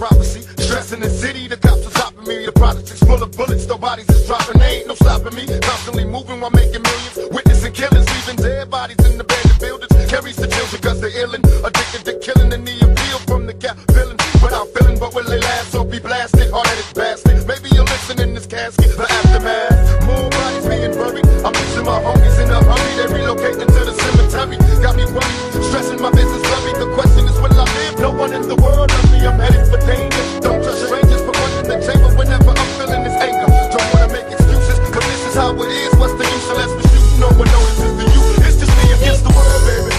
prophecy. Stress in the city, the cops are stopping me. The projects is full of bullets, the bodies is dropping. They ain't no stopping me. Constantly moving while making millions. Witnessing killings, leaving dead bodies in the abandoned buildings. Carries the children cause they're illin'. Addicted to killing and the appeal from the cap villain. Without feeling, but will they last? So be blasted, hard-headed bastard. Maybe you'll listen in this casket, the aftermath. More bodies being buried. I'm missing my homies in a hurry. They relocating to the cemetery. Got me worried, stressing my business worried. The question is, will I live? No one in the world loves me. I'm headed for danger. Don't trust strangers, but one in the chamber whenever I'm feeling this anger. Don't wanna make excuses, but this is how it is. What's the use unless we shoot? No one knows it's the you. It's just me against the world, baby.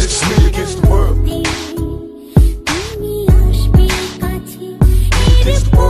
It's me against the world. Against the world.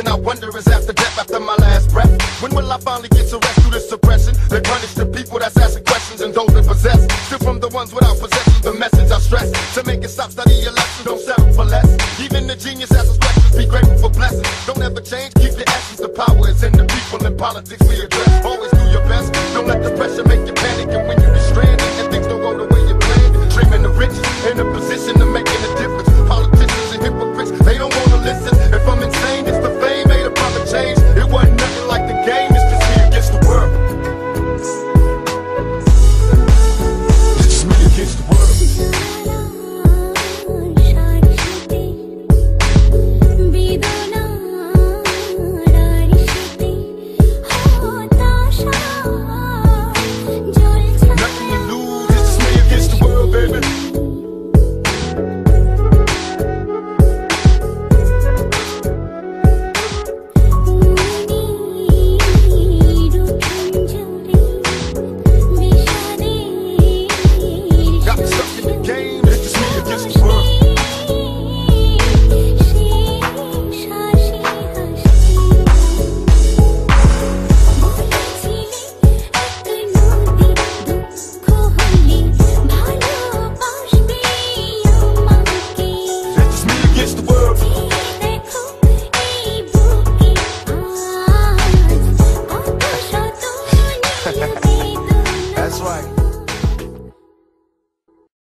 I wonder is after death, after my last breath, when will I finally get to rest through this suppression? They punish the people that's asking questions and those that possess. Still from the ones without possession, the message I stress. To make it stop, study your lesson, don't settle for less. Even the genius